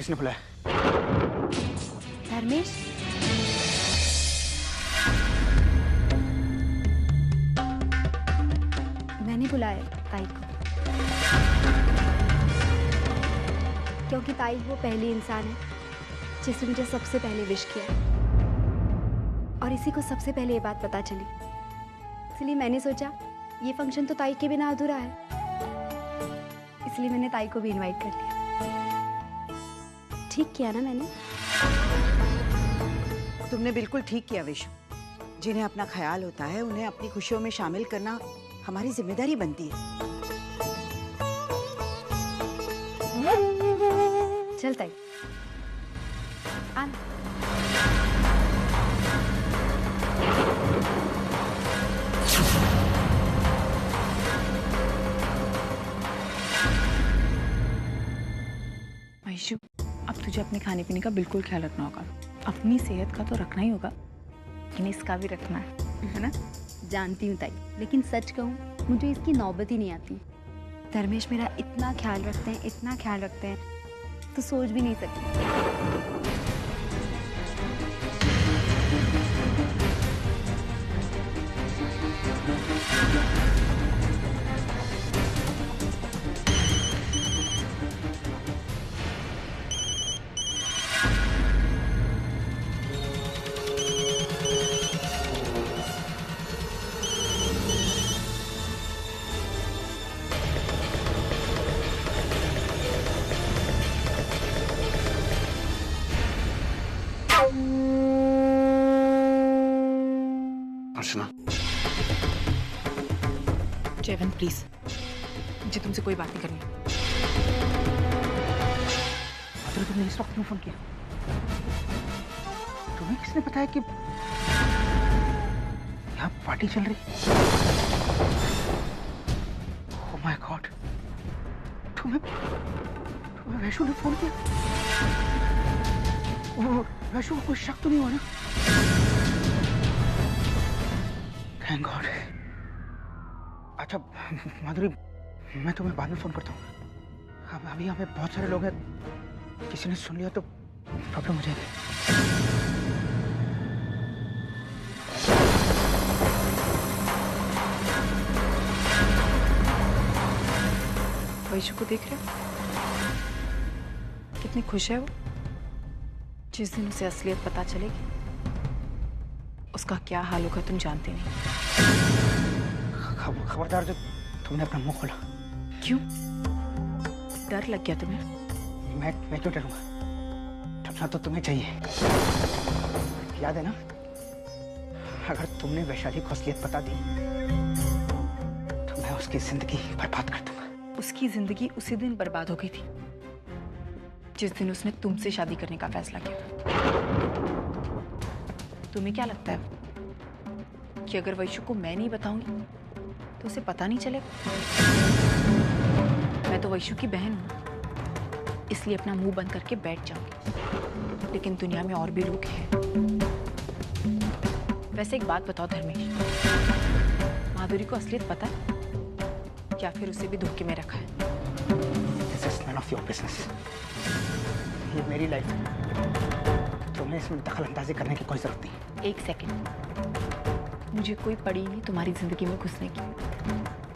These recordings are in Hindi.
किसने बुलाया? धर्मेश, मैंने बुलाया ताई को, क्योंकि ताई वो पहली इंसान है जिसने मुझे सबसे पहले विश किया और इसी को सबसे पहले ये बात पता चली। इसलिए मैंने सोचा ये फंक्शन तो ताई के बिना अधूरा है, इसलिए मैंने ताई को भी इनवाइट कर लिया। ठीक किया ना मैंने? तुमने बिल्कुल ठीक किया विशु। जिन्हें अपना ख्याल होता है उन्हें अपनी खुशियों में शामिल करना हमारी जिम्मेदारी बनती है। चल ताई, आना। वैशु, अब तुझे अपने खाने पीने का बिल्कुल ख्याल रखना होगा। अपनी सेहत का तो रखना ही होगा, लेकिन इसका भी रखना है ना? जानती हूँ ताई, लेकिन सच कहूँ मुझे इसकी नौबत ही नहीं आती। धर्मेश मेरा इतना ख्याल रखते हैं, इतना ख्याल रखते हैं, तो सोच भी नहीं सकती। अर्चना, जयवंत प्लीज, मुझे तुमसे कोई बात नहीं करनी। तुमने इस वक्त क्यों फोन किया? तुम्हें किसने बताया कि यहाँ पार्टी चल रही? ओह माय गॉड, तुम्हें वैशु ने फोन किया? ओह, वैशु को कोई शक तो नहीं हुआ ना? Thank God. अच्छा माधुरी, मैं तुम्हें बाद में फोन करता हूँ। अभी यहाँ पे बहुत सारे लोग हैं, किसी ने सुन लिया तो प्रॉब्लम हो जाएगी। वैशु को देख रहे हो? कितनी खुश है वो। जिस दिन उसे असलियत पता चलेगी उसका क्या हाल होगा तुम जानते नहीं। खबरदार जो तुमने अपना मुंह खोला। क्यों? डर लग गया तुम्हें? मैं क्यों डरूंगा? डरना तो तुम्हें चाहिए। याद है ना, अगर तुमने वैशाली को असलियत बता दी तो मैं उसकी जिंदगी बर्बाद कर दूंगा। उसकी जिंदगी उसी दिन बर्बाद हो गई थी जिस दिन उसने तुमसे शादी करने का फैसला किया था। तुम्हें क्या लगता है कि अगर वैशु को मैं नहीं बताऊंगी तो उसे पता नहीं चलेगा? मैं तो वैशु की बहन हूं, इसलिए अपना मुंह बंद करके बैठ जाऊंगी। लेकिन दुनिया में और भी लोग हैं। वैसे एक बात बताओ धर्मेश, माधुरी को असलियत पता है या फिर उसे भी धोखे में रखा है? This is none of your business. ये मेरी लाइफ है, तुम्हें इसमें दखल अंदाजी करने की कोई जरूरत नहीं। एक सेकंड, मुझे कोई पड़ी नहीं तुम्हारी जिंदगी में घुसने की,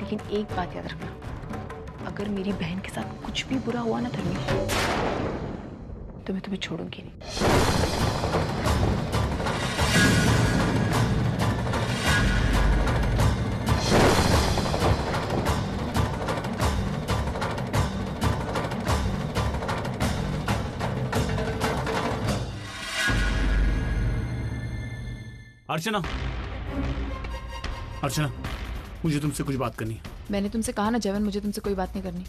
लेकिन एक बात याद रखना, अगर मेरी बहन के साथ कुछ भी बुरा हुआ ना धर्मेश, तो मैं तुम्हें छोड़ूंगी नहीं। अर्चना, अर्चना, मुझे तुमसे कुछ बात करनी है। मैंने तुमसे कहा ना जयवंत, मुझे तुमसे कोई बात नहीं करनी।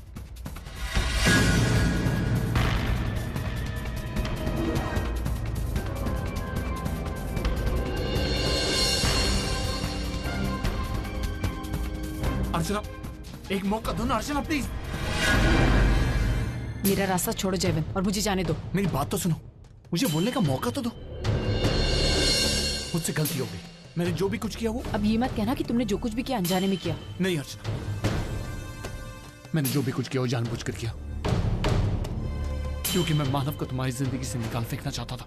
अर्चना, एक मौका दो ना अर्चना, प्लीज। मेरा रास्ता छोड़ो जयवंत और मुझे जाने दो। मेरी बात तो सुनो, मुझे बोलने का मौका तो दो। मुझसे गलती हो गई, मैंने जो भी कुछ किया वो। अब ये मत कहना कि तुमने जो कुछ भी किया अनजाने में किया। नहीं अर्चना, मैंने जो भी कुछ किया वो जानबूझकर किया। क्योंकि मैं मानव को तुम्हारी जिंदगी से निकाल फेंकना चाहता था।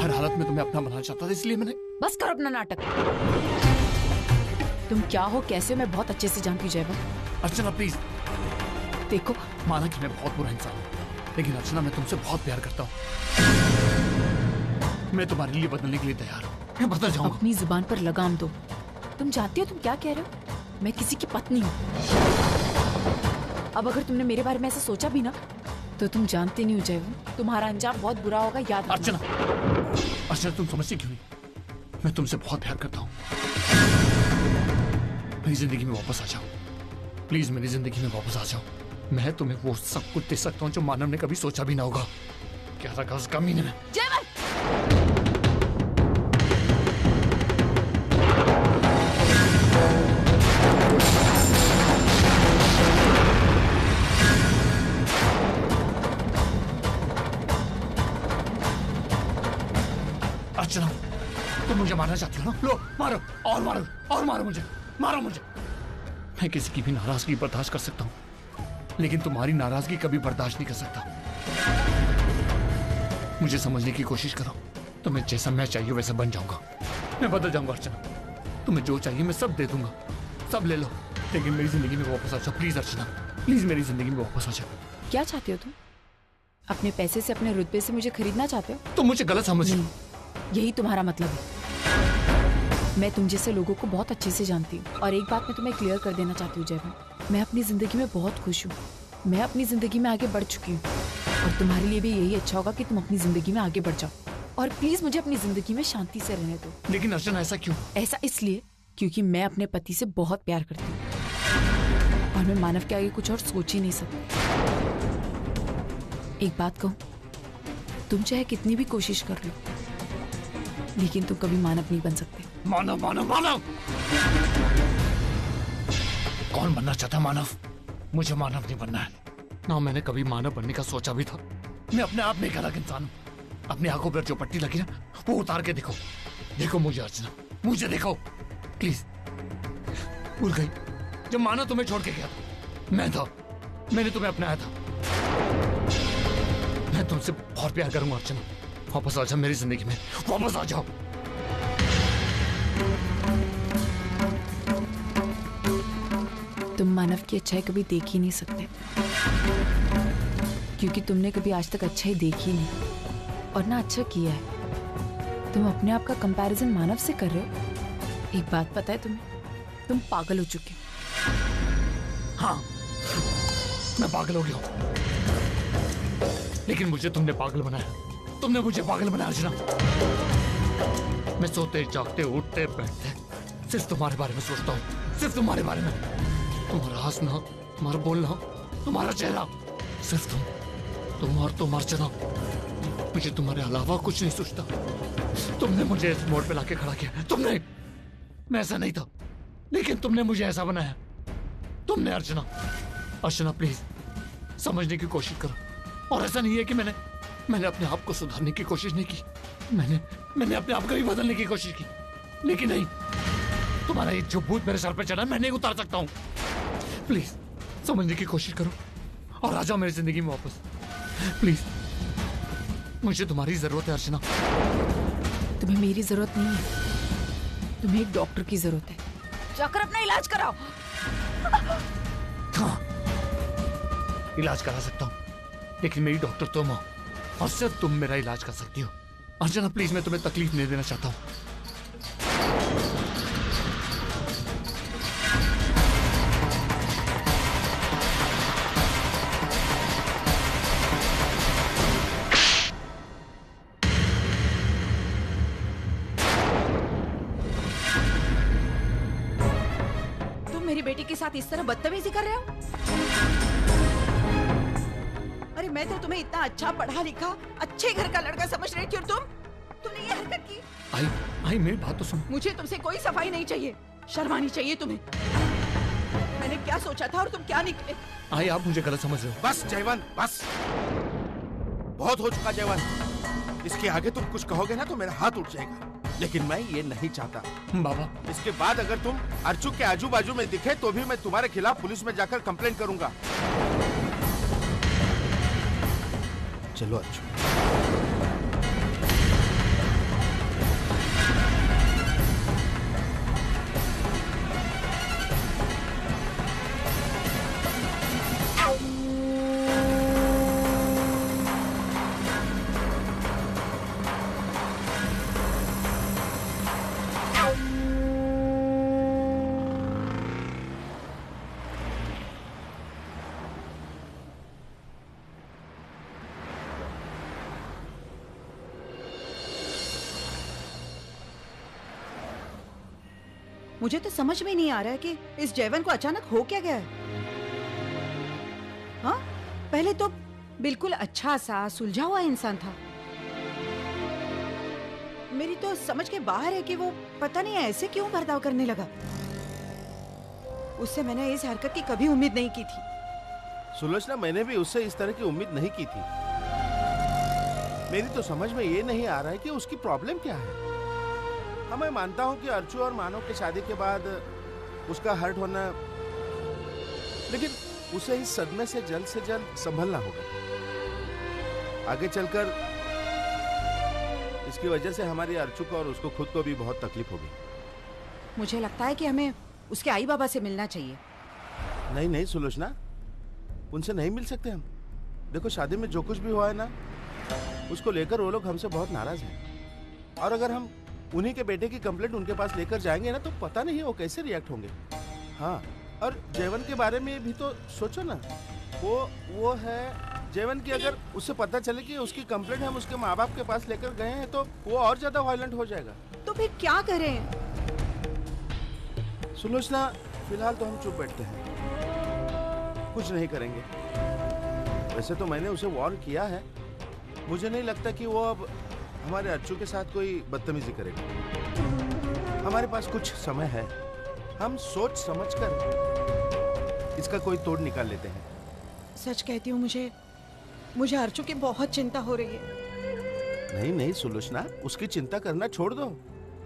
हर हालत में तुम्हें अपना बनाना चाहता था, इसलिए मैंने। बस करो अपना नाटक। तुम क्या हो, कैसे हो, मैं बहुत अच्छे से जानती हूँ जयवंत। अर्चना प्लीज देखो, माना कि मैं बहुत बुरा इंसान हूँ, लेकिन अर्चना मैं तुमसे बहुत प्यार करता हूँ। मैं तुम्हारे लिए बदलने के लिए तैयार हूँ। मैं बदल जाऊंगा। अपनी जुबान पर लगाम दो। तुम जानती हो तुम क्या कह रहे हो? मैं किसी की पत्नी हूँ। अब अगर तुमने मेरे बारे में ऐसा सोचा भी ना, तो तुम जानते नहीं हो जयवंत, तुम्हारा अंजाम बहुत बुरा होगा, याद रखना। अर्चना, अर्चना तुम समझती क्यों नहीं? मैं तुमसे बहुत प्यार करता हूँ। मेरी जिंदगी में वापस आ जाओ प्लीज, मेरी जिंदगी में वापस आ जाओ। मैं तुम्हें वो सब कुछ दे सकता हूँ जो मानव ने कभी सोचा भी ना होगा। क्या रखा उस कमीने में? जयवंत! अर्चना, तुम मुझे मारना चाहती हो ना? लो मारो, और मारो, और मारो मुझे, मारो मुझे। मैं किसी की भी नाराजगी बर्दाश्त कर सकता हूँ, लेकिन तुम्हारी नाराजगी कभी बर्दाश्त नहीं कर सकता। मुझे समझने की कोशिश करो। तुम्हें जैसा मैं चाहिए वैसा बन जाऊंगा। मैं बदल जाऊंगा अर्चना। तुम्हें जो चाहिए मैं सब दे दूंगा, सब ले लो, लेकिन मेरी जिंदगी में वापस आ जाओ प्लीज अर्चना, प्लीज मेरी जिंदगी में वापस आ जाओ। क्या चाहते हो तुम? अपने पैसे से, अपने रुतबे से मुझे खरीदना चाहते हो? तुम मुझे गलत समझ रही हो। यही तुम्हारा मतलब है। मैं तुम जैसे लोगों को बहुत अच्छे से जानती हूँ, और एक बात मैं तुम्हें क्लियर कर देना चाहती हूँ जयवंत, मैं अपनी जिंदगी में बहुत खुश हूँ। मैं अपनी जिंदगी में आगे बढ़ चुकी हूँ, और तुम्हारे लिए भी यही अच्छा होगा कि तुम अपनी जिंदगी में आगे बढ़ जाओ। और प्लीज मुझे अपनी जिंदगी में शांति से रहने दो। लेकिन अर्चना ऐसा क्यों? ऐसा इसलिए क्योंकि मैं अपने पति से बहुत प्यार करती हूँ, और मैं मानव के आगे कुछ और सोच ही नहीं सकती। एक बात कहूँ, तुम चाहे कितनी भी कोशिश कर लो, लेकिन तुम कभी मानव नहीं बन सकते। मानव, मानव, मानव! कौन बनना चाहता मानव? मुझे मानव नहीं बनना है ना। मैंने कभी मानव बनने का सोचा भी था। मैं अपने आप में एक अलग इंसान हूँ। अपनी आंखों पर जो पट्टी लगी ना, वो उतार के देखो। देखो मुझे अर्चना, मुझे देखो प्लीज। भूल गई जब मानव तुम्हें छोड़ के गया था? मैं था, मैंने तुम्हें अपनाया था। मैं तुमसे बहुत प्यार करूंगा अर्चना। वापस आ जाओ मेरी जिंदगी में, वापस आ जाओ। तुम मानव की अच्छाई कभी देख ही नहीं सकते, क्योंकि तुमने कभी आज तक अच्छाई देखी नहीं, और ना अच्छा किया है। तुम अपने आप का कंपैरिजन मानव से कर रहे हो। एक बात पता है तुम्हें, तुम पागल हो चुके हो। हाँ, मैं पागल हो गया हूँ, लेकिन मुझे तुमने पागल बनाया। तुमने मुझे पागल बनाया अर्चना। मैं सोते जागते उठते बैठते सिर्फ तुम्हारे बारे में सोचता हूँ, सिर्फ तुम्हारे बारे में। तुम्हारा हंसना, तुम्हारा बोलना, तुम्हारा चेहरा, सिर्फ तुम और तुम अर्चना। मुझे तुम्हारे अलावा कुछ नहीं सोचता। तुमने मुझे इस मोड़ पे लाके खड़ा किया। तुमने, मैं ऐसा नहीं था, लेकिन तुमने मुझे ऐसा बनाया। तुमने अर्चना। अर्चना प्लीज समझने की कोशिश करो। और ऐसा नहीं है कि मैंने अपने आप को सुधारने की कोशिश नहीं की। मैंने अपने आप को भी बदलने की कोशिश की, लेकिन नहीं। तुम्हारा ये जो भूत मेरे सर पे चढ़ा, मैं नहीं उतार सकता हूँ। प्लीज समझने की कोशिश करो और आ जाओ मेरी जिंदगी में वापस प्लीज। मुझे तुम्हारी जरूरत है अर्चना। तुम्हें मेरी जरूरत नहीं है, तुम्हें एक डॉक्टर की जरूरत है। जाकर अपना इलाज कराओ। हाँ, इलाज करा सकता हूँ, लेकिन मेरी डॉक्टर तुम हो, और सिर्फ तुम मेरा इलाज कर सकती हो। अर्चना प्लीज, मैं तुम्हें तकलीफ नहीं देना चाहता हूँ। तुम मेरी बेटी के साथ इस तरह बदतमीजी कर रहे हो? अरे मैं तो तुम्हें इतना अच्छा पढ़ा लिखा अच्छे घर का लड़का समझ रही थी, और तुमने ये हरकत की। आई मेरी बात तो सुनो। मुझे तुमसे कोई सफाई नहीं चाहिए, शर्म आनी चाहिए तुम्हें। मैंने क्या सोचा था और तुम क्या निकले। आई, आप मुझे गलत समझ रहे हो। बस जयवंत, बस बहुत हो चुका जयवंत। इसके आगे तुम कुछ कहोगे ना तो मेरा हाथ उठ जाएगा, लेकिन मैं ये नहीं चाहता। बाबा, इसके बाद अगर तुम अर्चू के आजू बाजू में दिखे तो भी मैं तुम्हारे खिलाफ पुलिस में जाकर कंप्लेंट करूंगा। चलो अर्जुन। मुझे तो समझ में नहीं आ रहा है कि इस जयवन को अचानक हो क्या गया है। हाँ, पहले तो बिल्कुल अच्छा सा सुलझा हुआ इंसान था। मेरी तो समझ के बाहर है कि वो पता नहीं ऐसे क्यों बर्ताव करने लगा। उससे मैंने इस हरकत की कभी उम्मीद नहीं की थी। सुलोचना, मैंने भी उससे इस तरह की उम्मीद नहीं की थी। मेरी तो समझ में ये नहीं आ रहा है कि उसकी प्रॉब्लम क्या है। हाँ, मैं मानता हूँ कि अर्चू और मानव की शादी के बाद उसका हर्ट होना, लेकिन उसे इस सदमे से जल्द संभलना होगा। आगे चलकर इसकी वजह से हमारी अर्चू को और उसको खुद को भी बहुत तकलीफ होगी। मुझे लगता है कि हमें उसके आई बाबा से मिलना चाहिए। नहीं नहीं सुलोचना, उनसे नहीं मिल सकते हम। देखो, शादी में जो कुछ भी हुआ है ना, उसको लेकर वो लोग हमसे बहुत नाराज हैं। और अगर हम उन्हीं के बेटे की कंप्लेंट उनके पास लेकर जाएंगे ना, तो पता नहीं वो कैसे रिएक्ट होंगे। हाँ, और जयवन के बारे में भी तो सोचो ना। वो है जयवन की, अगर उससे पता चले कि उसकी कंप्लेंट हम उसके माँ बाप के पास लेकर गए हैं, तो वो और ज्यादा वायलेंट हो जाएगा। तो फिर क्या करें? सुलोचना, फिलहाल तो हम चुप बैठते हैं, कुछ नहीं करेंगे। वैसे तो मैंने उसे वार्न किया है। मुझे नहीं लगता कि वो अब हमारे अर्चू के साथ कोई बदतमीजी करेगा। हमारे पास कुछ समय है, हम सोच समझकर इसका कोई तोड़ निकाल लेते हैं। सच कहती हूँ, मुझे अर्चू की बहुत चिंता हो रही है। नहीं नहीं सुलोचना, उसकी चिंता करना छोड़ दो।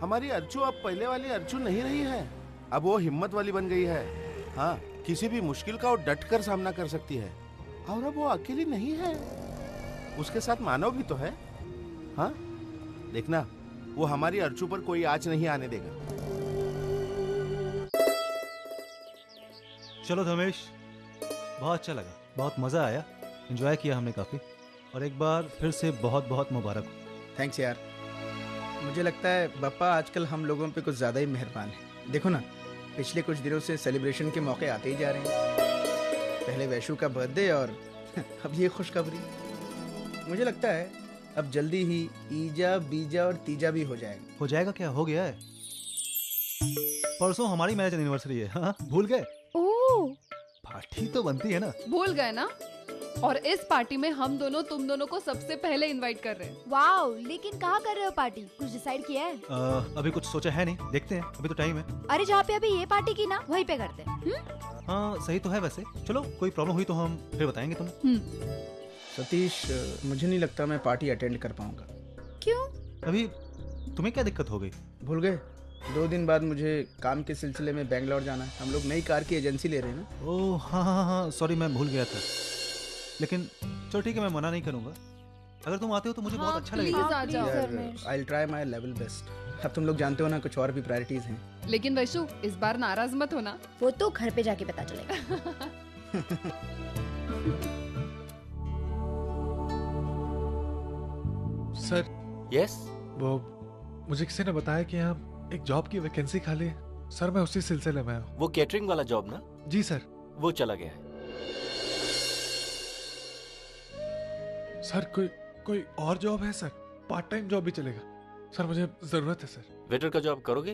हमारी अर्चू अब पहले वाली अर्चू नहीं रही है। अब वो हिम्मत वाली बन गई है। हाँ, किसी भी मुश्किल का वो डट कर सामना कर सकती है। और अब वो अकेली नहीं है, उसके साथ मानव भी तो है। हाँ, देखना, वो हमारी अर्चू पर कोई आंच नहीं आने देगा। चलो धर्मेश, बहुत अच्छा लगा, बहुत मज़ा आया, एंजॉय किया हमने काफ़ी। और एक बार फिर से बहुत बहुत मुबारक हो। थैंक्स यार। मुझे लगता है बप्पा आजकल हम लोगों पे कुछ ज़्यादा ही मेहरबान है। देखो ना, पिछले कुछ दिनों से सेलिब्रेशन के मौके आते ही जा रहे हैं। पहले वैशु का बर्थडे और अब ये खुशखबरी। मुझे लगता है अब जल्दी ही ईजा, बीजा और तीजा भी हो जाएगा। हो जाएगा क्या? हो गया है। परसों हमारी मैरिज एनिवर्सरी है। हाँ, भूल गए? ओह, पार्टी तो बनती है ना। भूल गए ना? और इस पार्टी में हम दोनों तुम दोनों को सबसे पहले इनवाइट कर रहे हैं। वाओ, लेकिन कहाँ कर रहे हो पार्टी? कुछ डिसाइड किया है? अभी कुछ सोचा है नहीं, देखते हैं, अभी तो टाइम है। अरे जहाँ पे अभी ये पार्टी की ना, वहीं पे करते हैं। हाँ, सही तो है वैसे। चलो, कोई प्रॉब्लम हुई तो हम फिर बताएंगे तुम्हें। सतीश, मुझे नहीं लगता मैं पार्टी अटेंड कर पाऊंगा। क्यों? अभी तुम्हें क्या दिक्कत हो गई? भूल गए? 2 दिन बाद मुझे काम के सिलसिले में बेंगलोर जाना है। हम लोग नई कार की एजेंसी ले रहे हैं ना। ओह हाँ हाँ हाँ, सॉरी, मैं भूल गया था। लेकिन चलो ठीक है, मैं मना नहीं करूंगा। अगर तुम आते हो तो मुझे बहुत अच्छा लगेगा। प्लीज आ जाओ। I will try my level best. अब तुम लोग जानते हो ना, कुछ और भी प्रायोरिटीज हैं। लेकिन वैशु, इस बार नाराज मत होना। वो तो घर पे जाके पता चलेगा। सर। यस? वो मुझे किसी ने बताया कि यहाँ एक जॉब की वैकेंसी खाली है। सर, मैं उसी सिलसिले में हूँ। वो कैटरिंग वाला जॉब ना? जी सर। वो चला गया है। सर, कोई और जॉब है सर? पार्ट टाइम जॉब भी चलेगा सर, मुझे जरूरत है सर। वेटर का जॉब करोगे?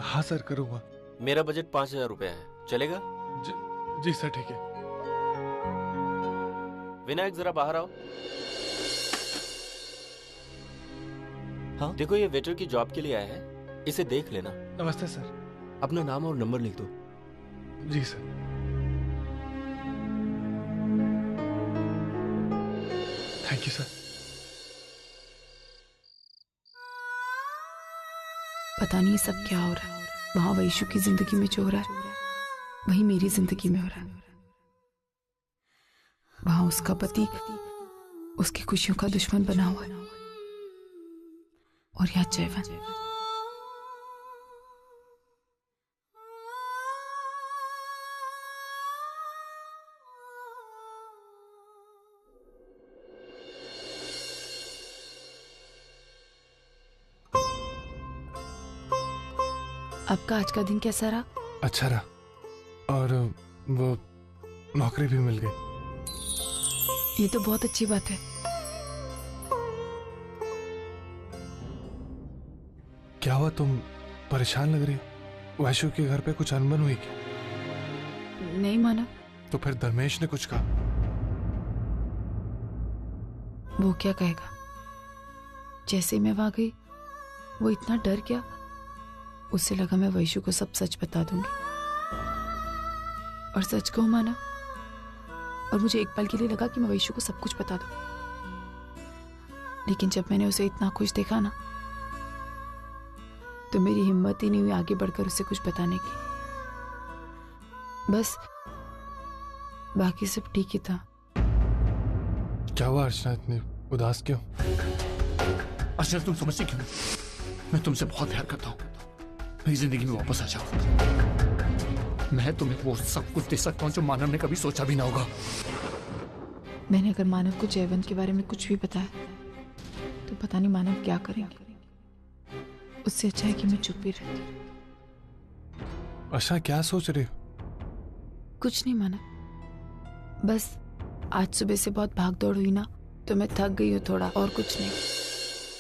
हाँ सर, करूँगा। मेरा बजट 5,000 रुपया है, चलेगा? जी सर, ठीक है। विनायक, जरा बाहर आओ। हाँ, देखो, ये वेटर की जॉब के लिए आया है, इसे देख लेना। नमस्ते सर। अपना नाम और नंबर लिख दो। जी सर। Thank you sir. पता नहीं सब क्या हो रहा है। वहाँ वैशु की जिंदगी में जो हो रहा है, वही मेरी जिंदगी में हो रहा है। उसका पति उसकी खुशियों का दुश्मन बना हुआ है, और यहाँ जयवंत। आपका आज का दिन कैसा रहा? अच्छा रहा, और वो नौकरी भी मिल गई। ये तो बहुत अच्छी बात है। क्या हुआ, तुम परेशान लग रही हो? वैशु के घर पे कुछ अनबन हुई क्या? नहीं माना। तो फिर धर्मेश ने कुछ कहा? वो क्या कहेगा? जैसे ही मैं वहां गई वो इतना डर गया, उससे लगा मैं वैशु को सब सच बता दूंगी, और सच को माना। और मुझे एक पल के लिए लगा कि मैं वैशु को सब कुछ बता दूं, लेकिन जब मैंने उसे इतना खुश देखा ना, तो मेरी हिम्मत ही नहीं हुई आगे बढ़कर उसे कुछ बताने की। बस बाकी सब ठीक ही था। क्या हुआ अर्चना, इतनी उदास क्यों? अर्चना तुम समझती क्यों? मैं तुमसे बहुत प्यार करता हूँ, मेरी जिंदगी में वापस आ जाओ। मैं तुम्हें वो सब कुछ दे सकता हूँ जो मानव ने कभी सोचा भी ना होगा। मैंने अगर मानव को जयवंत के बारे में कुछ भी बताया तो पता नहीं मानव क्या करेंगे। उससे अच्छा है कि मैं चुप ही रहती। अर्चना क्या सोच रही हो? कुछ नहीं मानव, बस आज सुबह से बहुत भाग दौड़ हुई ना, तो मैं थक गई हूँ थोड़ा, और कुछ नहीं।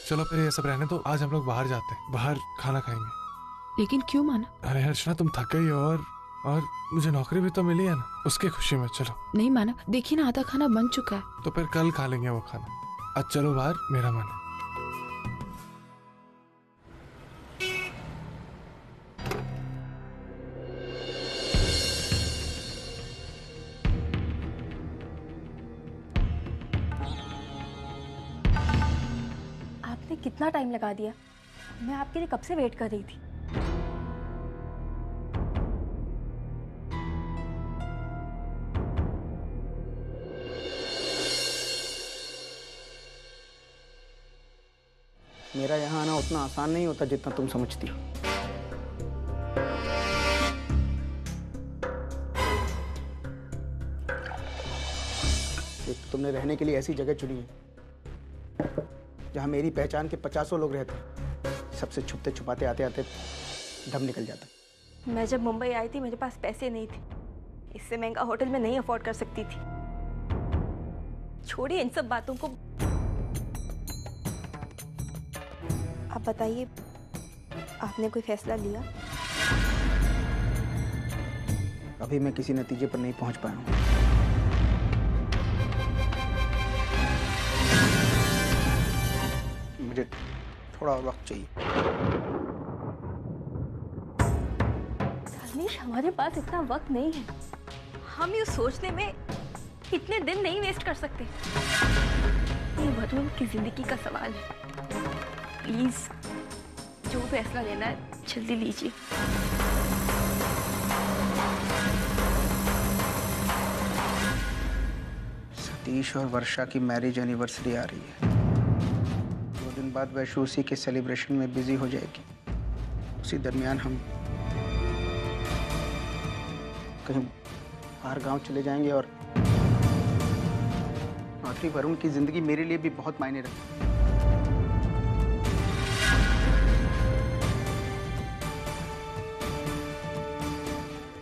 चलो फिर ये सब रहने दो, आज हम लोग बाहर जाते हैं, बाहर खाना खाएंगे। लेकिन क्यों माना? अरे अर्चना तुम थक गई हो, और मुझे नौकरी भी तो मिली है ना, उसकी खुशी में। चलो। नहीं माना, देखिए ना आधा खाना बन चुका है। तो फिर कल खा लेंगे वो खाना। आज चलो बाहर, मेरा मन है। आपने कितना टाइम लगा दिया? मैं आपके लिए कब से वेट कर रही थी। मेरा यहाँ आना उतना आसान नहीं होता जितना तुम समझती हो। एक तो तुमने रहने के लिए ऐसी जगह चुनी है जहाँ मेरी पहचान के 50 लोग रहते हैं। सबसे छुपते छुपाते आते आते दम निकल जाता। मैं जब मुंबई आई थी मेरे पास पैसे नहीं थे, इससे महंगा होटल में नहीं अफोर्ड कर सकती थी। छोड़िए इन सब बातों को, आप बताइए आपने कोई फैसला लिया? अभी मैं किसी नतीजे पर नहीं पहुंच पाया हूं। मुझे थोड़ा और वक्त चाहिए। धर्मेश, हमारे पास इतना वक्त नहीं है। हम ये सोचने में इतने दिन नहीं वेस्ट कर सकते। ये वरुण की जिंदगी का सवाल है। प्लीज जो फैसला लेना है जल्दी लीजिए। सतीश और वर्षा की मैरिज एनिवर्सरी आ रही है। 2 दिन बाद वैशु उसी के सेलिब्रेशन में बिजी हो जाएगी। उसी दरमियान हम कहीं बाहर गांव चले जाएंगे, और आखिरी वरुण की जिंदगी मेरे लिए भी बहुत मायने रखती है।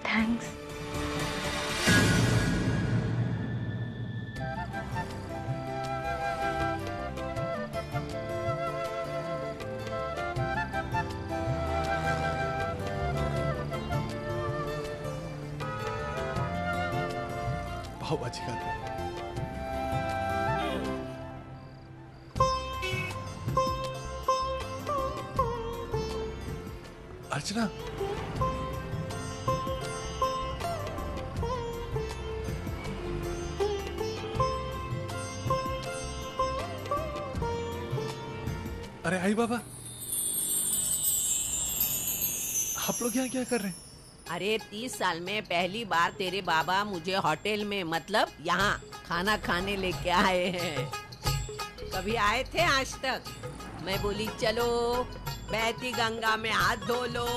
थैंक्स। पाव भाजी खाते हैं। अर्चना, अरे आई बाबा, आप लोग यहाँ क्या कर रहे हैं? अरे 30 साल में पहली बार तेरे बाबा मुझे होटल में मतलब यहाँ खाना खाने लेके आए हैं। कभी आए थे आज तक? मैं बोली चलो बहती गंगा में हाथ धो लो।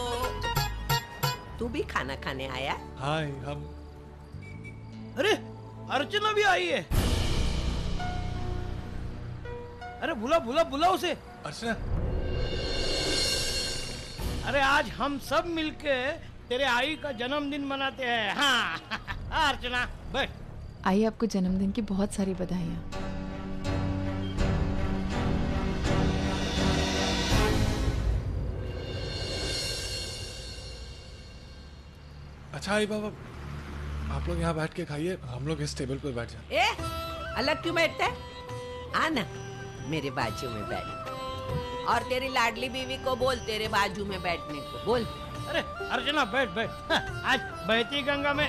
तू भी खाना खाने आया? हाय हम। अरे अर्चना भी आई है। अरे बुला उसे। अर्चना। अरे आज हम सब मिलके तेरे आई का जन्मदिन मनाते हैं। हाँ अर्चना बैठ। आई आपको जन्मदिन की बहुत सारी बधाइयाँ। अच्छा आई बाबा, आप लोग यहाँ बैठ के खाइए, हम लोग इस टेबल पर बैठ जाए। अलग क्यों बैठता है? आना मेरे बाजू में बैठ। और तेरी लाडली बीवी को बोल तेरे बाजू में बैठने को बोल। अरे अर्चना बैठ बैठ। आज बहती गंगा में।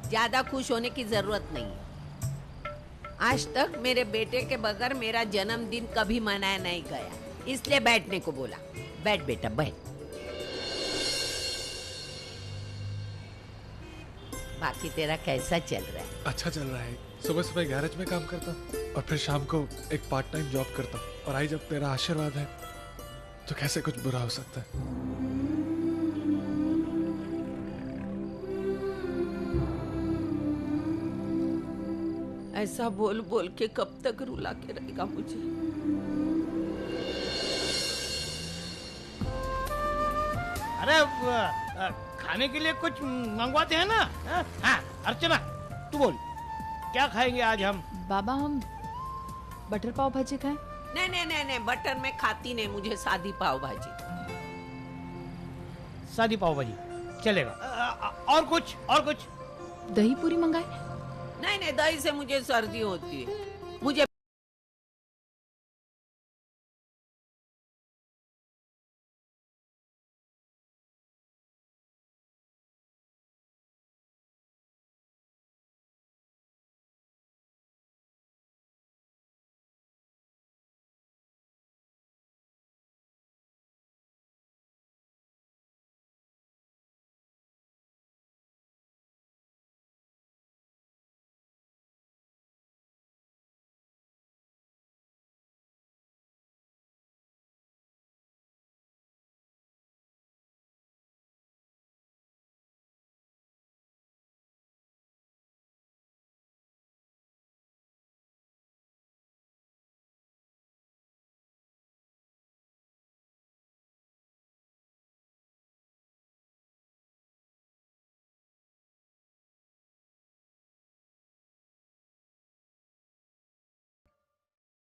ज्यादा खुश होने की जरूरत नहीं है। आज तक मेरे बेटे के बगैर मेरा जन्मदिन कभी मनाया नहीं गया, इसलिए बैठने को बोला। बैठ बेटा बैठ। बाकी तेरा कैसा चल रहा है? अच्छा चल रहा है। सुबह सुबह गैरेज में काम करता हूँ और फिर शाम को एक पार्ट टाइम जॉब करता हूँ। और आई जब तेरा आशीर्वाद है तो कैसे कुछ बुरा हो सकता है। ऐसा बोल बोल के कब तक रुला के रहेगा मुझे? अरे खाने के लिए कुछ मंगवाते हैं ना? हाँ अर्चना तू बोल क्या खाएंगे आज हम? बाबा हम बटर पाव भाजी खाएं? नहीं बटर में खाती नहीं, मुझे सादी पाव भाजी। सादी पाव भाजी चलेगा। और कुछ? दही पूरी मंगाए? नहीं दही से मुझे सर्दी होती है। मुझे